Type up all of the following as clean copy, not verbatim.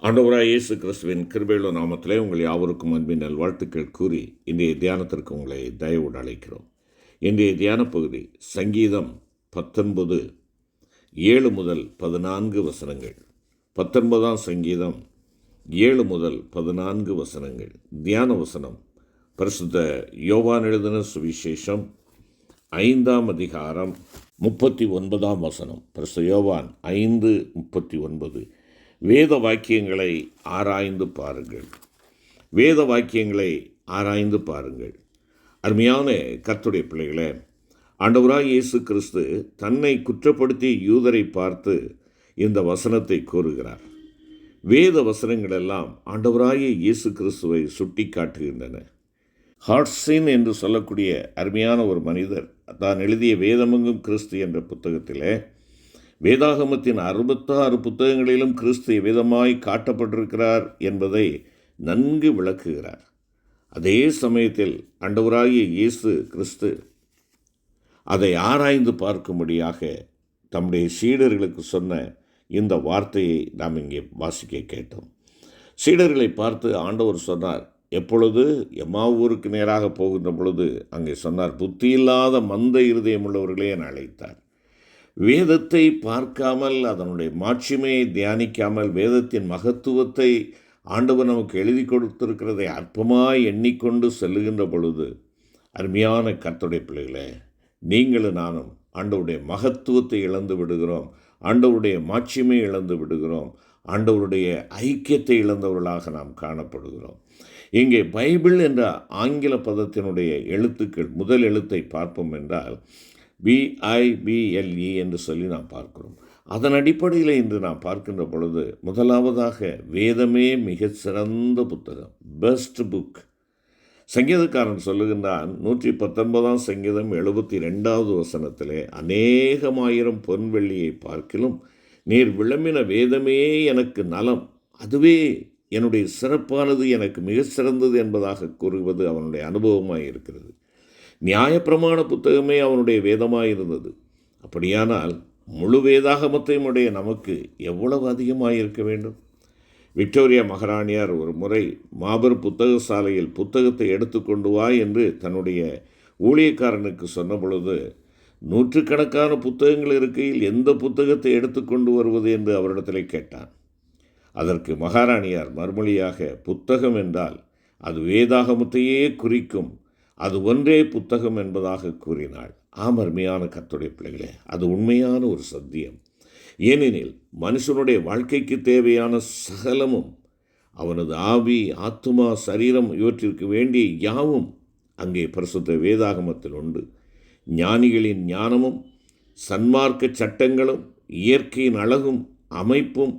ஆண்டவராய் இயேசு கிறிஸ்துவின் கிருபையுள்ள நாமத்திலே உங்கள் யாவருக்கும் அன்பின் நல்வாழ்த்துக்கள் கூறி இன்றைய தியானத்திற்கு உங்களை தயவோடு அழைக்கிறோம். இன்றைய தியான பகுதி சங்கீதம் 19 7 முதல் 14 வசனங்கள். 19ஆம் சங்கீதம் 7 முதல் 14 வசனங்கள். தியான வசனம் பரிசுத்த யோவான் எழுதின சுவிசேஷம் 5ஆம் அதிகாரம் 39ஆம் வசனம். பரிசுத்த யோவான் 5:39. வேத வாக்கியங்களை ஆராய்ந்து பாருங்கள். வேத வாக்கியங்களை ஆராய்ந்து பாருங்கள். அருமையான கர்த்தருடைய பிள்ளைகளே, ஆண்டவராய் இயேசு கிறிஸ்து தன்னை குற்றப்படுத்தி யூதரை பார்த்து இந்த வசனத்தை கூறுகிறார். வேத வசனங்கள் எல்லாம் ஆண்டவராய இயேசு கிறிஸ்துவை சுட்டி காட்டுகின்றன. ஹாட்ஸின் என்று சொல்லக்கூடிய அருமையான ஒரு மனிதர் தான் எழுதிய வேதமெங்கும் கிறிஸ்து என்ற புத்தகத்திலே வேதாகமத்தின் 66 புத்தகங்களிலும் கிறிஸ்து எவ்விதமாய் காட்டப்பட்டிருக்கிறார் என்பதை நன்கு விளக்குகிறார். அதே சமயத்தில் ஆண்டவராகிய இயேசு கிறிஸ்து அதை ஆராய்ந்து பார்க்கும்படியாக தம்முடைய சீடர்களுக்கு சொன்ன இந்த வார்த்தையை நாம் இங்கே வாசிக்க கேட்டோம். சீடர்களை பார்த்து ஆண்டவர் சொன்னார், எப்பொழுது எம்மாவூருக்கு நேராக போகின்ற பொழுது அங்கே சொன்னார், புத்தியில்லாத மந்த இருதயமுள்ளவர்களே என அழைத்தார். வேதத்தை பார்க்காமல் அதனுடைய மாட்சிமையை தியானிக்காமல் வேதத்தின் மகத்துவத்தை ஆண்டவர் நமக்கு எழுதி கொடுத்திருக்கிறதை அற்பமாய் எண்ணிக்கொண்டு செல்லுகின்ற பொழுது, அருமையான கர்த்தருடைய பிள்ளைகளே, நீங்களும் நானும் ஆண்டவருடைய மகத்துவத்தை இழந்து விடுகிறோம், ஆண்டவருடைய மாட்சிமை இழந்து விடுகிறோம், ஆண்டவருடைய ஐக்கியத்தை இழந்தவர்களாக நாம் காணப்படுகிறோம். இங்கே பைபிள் என்ற ஆங்கில பதத்தினுடைய எழுத்துக்கள் முதல் எழுத்தை பார்ப்போம் என்றால் BIBLE என்று சொல்லி நாம் பார்க்கிறோம். அதன் அடிப்படையில் இன்று நாம் பார்க்கின்ற பொழுது முதலாவதாக வேதமே மிகச்சிறந்த புத்தகம், பெஸ்ட் புக். சங்கீதக்காரன் சொல்லுகின்றான் 119ஆம் சங்கீதம் 72வது வசனத்திலே, அநேகமாயிரம் பொன் வெள்ளியை பார்க்கிலும் நீர் விளம்பின வேதமே எனக்கு நலம், அதுவே என்னுடைய சிறப்பானது, எனக்கு மிக சிறந்தது என்பதாக கூறுவது அவனுடைய அனுபவமாக இருக்கிறது. நியாயப்பிரமாண புத்தகமே அவனுடைய வேதமாக இருந்தது. அப்படியானால் முழு வேதாகமத்தையும் உடைய நமக்கு எவ்வளவு அதிகமாக இருக்க வேண்டும்? விக்டோரியா மகாராணியார் ஒரு முறை மாபெரும் புத்தக சாலையில் புத்தகத்தை எடுத்துக்கொண்டு வா என்று தன்னுடைய ஊழியக்காரனுக்கு சொன்ன பொழுது, நூற்றுக்கணக்கான புத்தகங்கள் இருக்கையில் எந்த புத்தகத்தை எடுத்துக்கொண்டு வருவது என்று அவரிடத்தில் கேட்டான். அதற்கு மகாராணியார் மறுமொழியாக, புத்தகம் என்றால் அது வேதாகமத்தையே குறிக்கும், அது ஒன்றே புத்தகம் என்பதாக கூறினாள். அருமையான கர்த்தருடைய பிள்ளைகளே, அது உண்மையான ஒரு சத்தியம். ஏனெனில் மனுஷனுடைய வாழ்க்கைக்கு தேவையான சகலமும், அவனது ஆவி, ஆத்துமா, சரீரம் இவற்றிற்கு வேண்டிய யாவும் அங்கே பரிசுத்த வேதாகமத்தில் உண்டு. ஞானிகளின் ஞானமும் சன்மார்க்க சட்டங்களும் இயற்கையின் அழகும் அமைப்பும்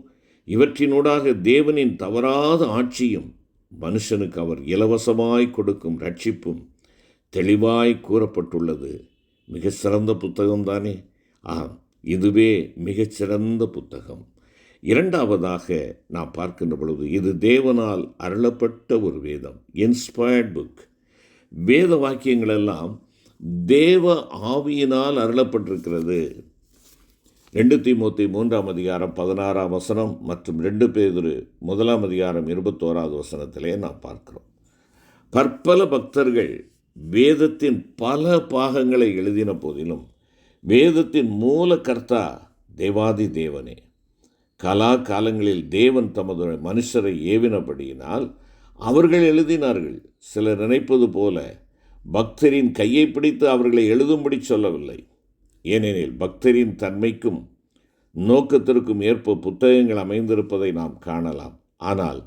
இவற்றினூடாக தேவனின் தவறாத ஆட்சியும் மனுஷனுக்கு அவர் இலவசமாய் கொடுக்கும் ரட்சிப்பும் தெளிவாய் கூறப்பட்டுள்ளது. மிக சிறந்த புத்தகம்தானே? இதுவே மிகச்சிறந்த புத்தகம். இரண்டாவதாக நாம் பார்க்கின்ற பொழுது இது தேவனால் அருளப்பட்ட ஒரு வேதம், இன்ஸ்பயர்ட் புக். வேத வாக்கியங்களெல்லாம் தேவ ஆவியினால் அருளப்பட்டிருக்கிறது. 2 தீமோத்தேயு 3ஆம் அதிகாரம் 16ஆம் வசனம் மற்றும் 2 பேதுரு 1ஆம் அதிகாரம் 21வது வசனத்திலே நாம் பார்க்கிறோம். பற்பல பக்தர்கள் வேதத்தின் பல பாகங்களை எழுதின போதிலும் வேதத்தின் மூல கர்த்தா தேவாதி தேவனே. காலங்களில் தேவன் தமது மனுஷரை ஏவினபடியினால் அவர்கள் எழுதினார்கள். சிலர் நினைப்பது போல பக்தரின் கையை பிடித்து அவர்களை எழுதும்படி சொல்லவில்லை. ஏனெனில் பக்தரின் தன்மைக்கும் நோக்கத்திற்கும் ஏற்ப புத்தகங்கள் அமைந்திருப்பதை நாம் காணலாம். ஆனால்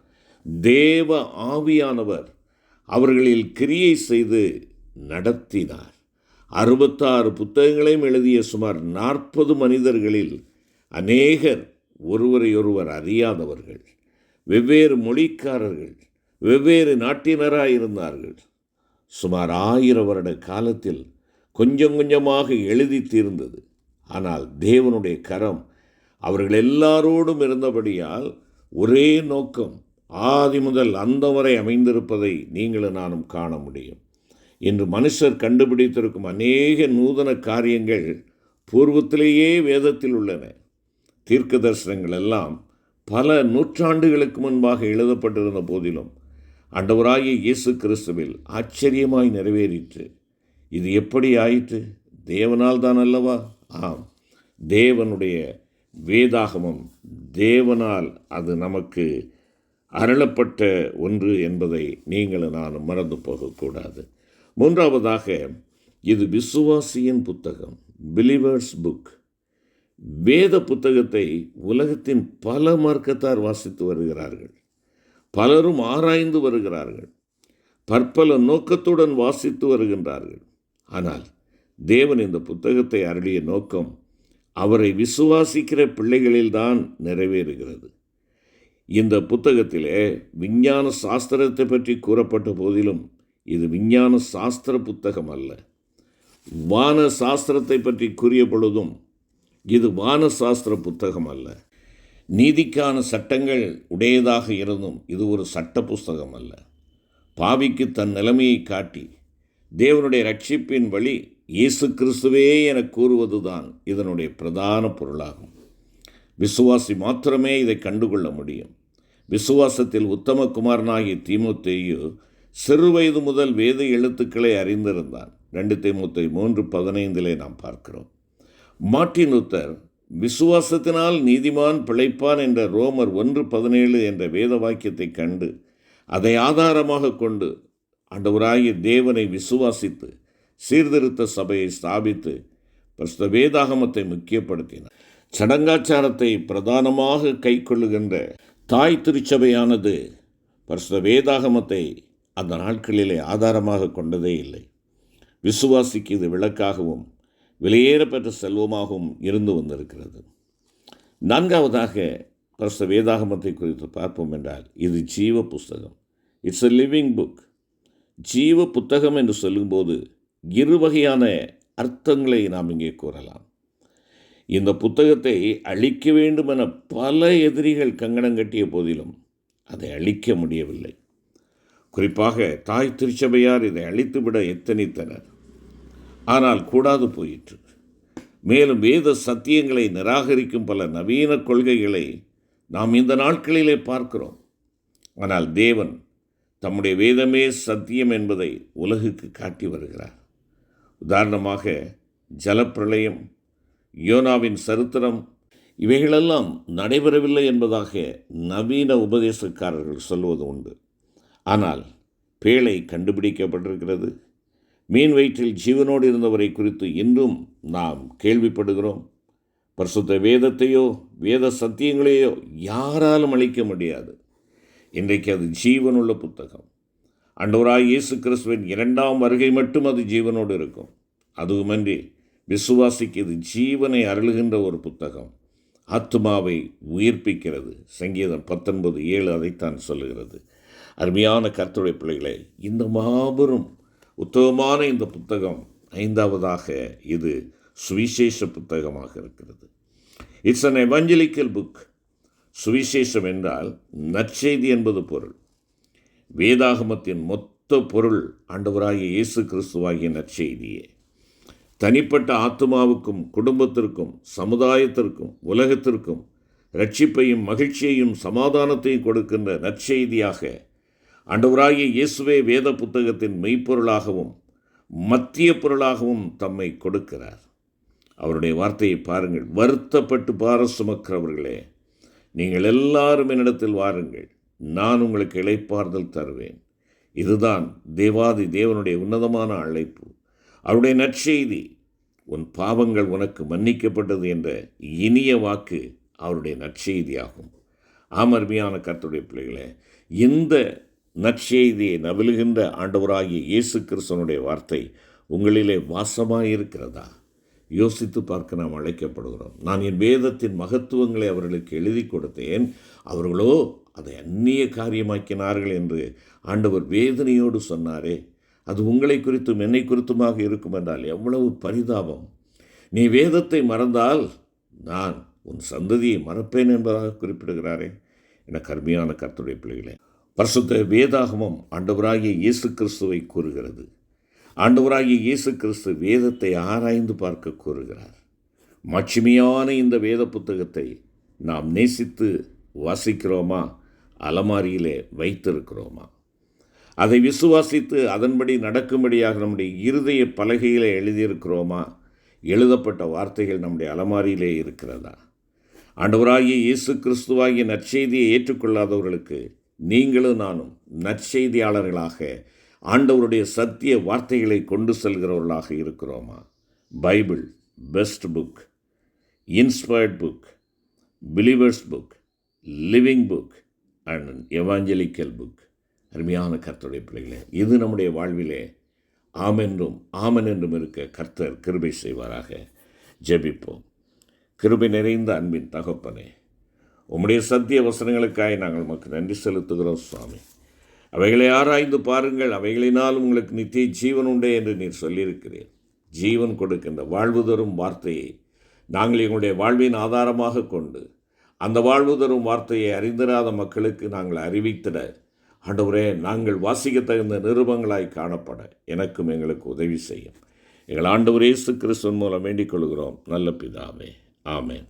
தேவ ஆவியானவர் அவர்களில் கிரியை செய்து நடத்தினார். 66 புத்தகங்களையும் எழுதிய சுமார் 40 மனிதர்களில் அநேகர் ஒருவரையொருவர் அறியாதவர்கள், வெவ்வேறு மொழிக்காரர்கள், வெவ்வேறு நாட்டினராயிருந்தார்கள். சுமார் 1000 வருட காலத்தில் கொஞ்சம் கொஞ்சமாக எழுதி தீர்ந்தது. ஆனால் தேவனுடைய கரம் அவர்கள் எல்லாரோடும் இருந்தபடியால் ஒரே நோக்கம் ஆதி முதல் அந்த வரை அமைந்திருப்பதை நீங்களும் நானும் காண முடியும். இன்று மனுஷர் கண்டுபிடித்திருக்கும் அநேக நூதன காரியங்கள் பூர்வத்திலேயே வேதத்தில் உள்ளன. தீர்க்க தரிசனங்கள் எல்லாம் பல நூற்றாண்டுகளுக்கு முன்பாக எழுதப்பட்டிருந்த போதிலும் ஆண்டவராகிய இயேசு கிறிஸ்துவில் ஆச்சரியமாய் நிறைவேறிற்று. இது எப்படி ஆயிற்று? தேவனால் தான் அல்லவா? ஆம், தேவனுடைய வேதாகமம் தேவனால் அது நமக்கு அருளப்பட்ட ஒன்று என்பதை நீங்களும் நானும் மறந்து போகக்கூடாது. மூன்றாவதாக, இது விசுவாசியின் புத்தகம், பிலீவர்ஸ் புக். வேத புத்தகத்தை உலகத்தின் பல மார்க்கத்தார் வாசித்து வருகிறார்கள். பலரும் ஆராய்ந்து வருகிறார்கள். பற்பல நோக்கத்துடன் வாசித்து வருகின்றார்கள். ஆனால் தேவன் இந்த புத்தகத்தை அருளிய நோக்கம் அவரை விசுவாசிக்கிற பிள்ளைகளில்தான் நிறைவேறுகிறது. இந்த புத்தகத்திலே விஞ்ஞான சாஸ்திரத்தை பற்றி கூறப்பட்ட போதிலும் இது விஞ்ஞான சாஸ்திர புத்தகம் அல்ல. வான சாஸ்திரத்தை பற்றி கூறிய பொழுதும் இது வான சாஸ்திர புத்தகம் அல்ல. நீதிக்கான சட்டங்கள் உடையதாக இருந்தும் இது ஒரு சட்ட புஸ்தகம் அல்ல. பாவிக்கு தன் நிலைமையை காட்டி தேவனுடைய ரட்சிப்பின் வழி இயேசு கிறிஸ்துவே என கூறுவதுதான் இதனுடைய பிரதான பொருளாகும். விசுவாசி மாத்திரமே இதை கண்டுகொள்ள முடியும். விசுவாசத்தில் உத்தமகுமாரனாகிய தீமோத்தேயு சிறு வயது முதல் வேத எழுத்துக்களை அறிந்திருந்தான். 2 தீமோத்தேயு 3:15 நாம் பார்க்கிறோம். மார்ட்டின் லூத்தர் விசுவாசத்தினால் நீதிமான் பிழைப்பான் என்ற ரோமர் 1:17 என்ற வேத வாக்கியத்தை கண்டு அதை ஆதாரமாக கொண்டு ஆண்டவராகிய தேவனை விசுவாசித்து சீர்திருத்த சபையை ஸ்தாபித்து பரிசுத்த வேதாகமத்தை முக்கியப்படுத்தினார். சடங்காச்சாரத்தை பிரதானமாக கைக்கொள்ளுகின்ற தாய் திருச்சபையானது பரிசுத்த வேதாகமத்தை அந்த நாட்களிலே ஆதாரமாக கொண்டதே இல்லை. விசுவாசிக்கு இது விளக்காகவும் விலையேறப்பெற்ற செல்வமாகவும் இருந்து வந்திருக்கிறது. நான்காவதாக பரிசுத்த வேதாகமத்தை குறித்து பார்ப்போம் என்றால், இது ஜீவ புஸ்தகம். It's a living book. ஜீவ புத்தகம் என்று சொல்லும்போது இரு வகையான அர்த்தங்களை நாம் இங்கே கூறலாம். இந்த புத்தகத்தை அழிக்க வேண்டும் என பல எதிரிகள் கங்கணம் கட்டிய போதிலும் அதை அழிக்க முடியவில்லை. குறிப்பாக தாய் திருச்சபையார் இதை அழித்துவிட எத்தனித்தனர். ஆனால் கூடாது போயிற்று. மேலும் வேத சத்தியங்களை நிராகரிக்கும் பல நவீன கொள்கைகளை நாம் இந்த நாட்களிலே பார்க்கிறோம். ஆனால் தேவன் தம்முடைய வேதமே சத்தியம் என்பதை உலகுக்கு காட்டி வருகிறார். உதாரணமாக ஜலப்பிரளயம், யோனாவின் சரித்திரம், இவைகளெல்லாம் நடைபெறவில்லை என்பதாக நவீன உபதேசக்காரர்கள் சொல்வது உண்டு. ஆனால் பேழை கண்டுபிடிக்கப்பட்டிருக்கிறது. மீன் வயிற்றில் ஜீவனோடு இருந்தவரை குறித்து இன்றும் நாம் கேள்விப்படுகிறோம். பரிசுத்த வேதத்தையோ வேத சத்தியங்களையோ யாராலும் அழிக்க முடியாது. இன்றைக்கு அது ஜீவனுள்ள புத்தகம். ஆண்டவராகிய இயேசு கிறிஸ்துவின் 2ஆம் வருகை மட்டும் அது ஜீவனோடு இருக்கும். அதுவுமன்றி விசுவாசிக்கு இது ஜீவனை அருளுகின்ற ஒரு புத்தகம். ஆத்துமாவை உயிர்ப்பிக்கிறது. சங்கீதம் 19:7 அதைத்தான் சொல்லுகிறது. அருமையான கர்த்தருடைய பிள்ளைகளே, இந்த மாபெரும் உத்தமமான இந்த புத்தகம், 5ஆவதாக இது சுவிசேஷ புத்தகமாக இருக்கிறது. It's an evangelical book. சுவிசேஷம் என்றால் நற்செய்தி என்பது பொருள். வேதாகமத்தின் மொத்த பொருள் ஆண்டவராகிய இயேசு கிறிஸ்துவாகிய நற்செய்தியே. தனிப்பட்ட ஆத்துமாவுக்கும் குடும்பத்திற்கும் சமுதாயத்திற்கும் உலகத்திற்கும் இரட்சிப்பையும் மகிழ்ச்சியையும் சமாதானத்தையும் கொடுக்கின்ற நற்செய்தியாக ஆண்டவராகிய இயேசுவே வேத புத்தகத்தின் மெய்ப்பொருளாகவும் மத்திய பொருளாகவும் தம்மை கொடுக்கிறார். அவருடைய வார்த்தையை பாருங்கள். வருத்தப்பட்டு பார சுமக்கிறவர்களே, நீங்கள் எல்லாரும் என்னிடத்தில் வாருங்கள், நான் உங்களுக்கு இளைப்பாறுதல் தருவேன். இதுதான் தேவாதி தேவனுடைய உன்னதமான அழைப்பு. அவருடைய நற்செய்தி, உன் பாவங்கள் உனக்கு மன்னிக்கப்பட்டது என்ற இனிய வாக்கு அவருடைய நற்செய்தியாகும். அருமையான கர்த்தருடைய பிள்ளைகளே, இந்த நற்செய்தியை நவிலுகின்ற ஆண்டவராகிய இயேசு கிறிஸ்துவனுடைய வார்த்தை உங்களிலே வாசமாக இருக்கிறதா? யோசித்து பார்க்க நாம் அழைக்கப்படுகிறோம். நான் என் வேதத்தின் மகத்துவங்களை அவர்களுக்கு எழுதி கொடுத்தேன், அவர்களோ அதை அந்நிய காரியமாக்கினார்கள் என்று ஆண்டவர் வேதனையோடு சொன்னாரே. அது உங்களை குறித்தும் என்னை குறித்துமாக இருக்கும் என்றால் எவ்வளவு பரிதாபம்! நீ வேதத்தை மறந்தால் நான் உன் சந்ததியை மறப்பேன் என்பதாக குறிப்பிடுகிறாரே. எனக்கு அருமையான கர்த்தருடைய பிள்ளைகளே, பரிசுத்த வேதாகமம் ஆண்டவராகிய இயேசு கிறிஸ்துவை கூறுகிறது. ஆண்டவராகிய இயேசு கிறிஸ்து வேதத்தை ஆராய்ந்து பார்க்க கூறுகிறார். மாட்சிமையான இந்த வேத புத்தகத்தை நாம் நேசித்து வாசிக்கிறோமா? அலமாரியிலே வைத்திருக்கிறோமா? அதை விசுவாசித்து அதன்படி நடக்கும்படியாக நம்முடைய இருதய பலகையிலே எழுதியிருக்கிறோமா? எழுதப்பட்ட வார்த்தைகள் நம்முடைய அலமாரியிலே இருக்கிறதா? ஆண்டவராகிய இயேசு கிறிஸ்துவாகிய நற்செய்தியை ஏற்றுக்கொள்ளாதவர்களுக்கு நீங்களும் நானும் நற்செய்தியாளர்களாக ஆண்டவருடைய சத்திய வார்த்தைகளை கொண்டு செல்கிறவர்களாக இருக்கிறோமா? Bible best book, inspired book, believers book, living book and evangelical book. அருமையான கர்த்தருடைய பிள்ளைகளே, இது நம்முடைய வாழ்விலே ஆமென்றும் ஆமென் என்றும் இருக்க கர்த்தர் கிருபை செய்வாராக. ஜெபிப்போம். கிருபை நிறைந்த அன்பின் தகப்பனே, உம்முடைய சத்திய வசனங்களுக்காக நாங்கள் உமக்கு நன்றி செலுத்துகிறோம் சுவாமி. அவைகளை ஆராய்ந்து பாருங்கள், அவைகளினால் உங்களுக்கு நித்திய ஜீவன் உண்டே என்று நீர் சொல்லியிருக்கிறீர். ஜீவன் கொடுக்கின்ற வாழ்வு தரும் வார்த்தையை நாங்கள் எங்களுடைய வாழ்வின் ஆதாரமாக கொண்டு அந்த வாழ்வு தரும் வார்த்தையை அறிந்திராத மக்களுக்கு நாங்கள் அறிவித்திட ஆண்டவரே, நாங்கள் வாசிக்க தகுந்த நிருபங்களாய் காணப்பட எனக்கும் எங்களுக்கு உதவி செய்யும். எங்கள் ஆண்டவர் இயேசு கிறிஸ்துவின் மூலம் வேண்டிக் கொள்கிறோம் நல்ல பிதாவே. ஆமென்.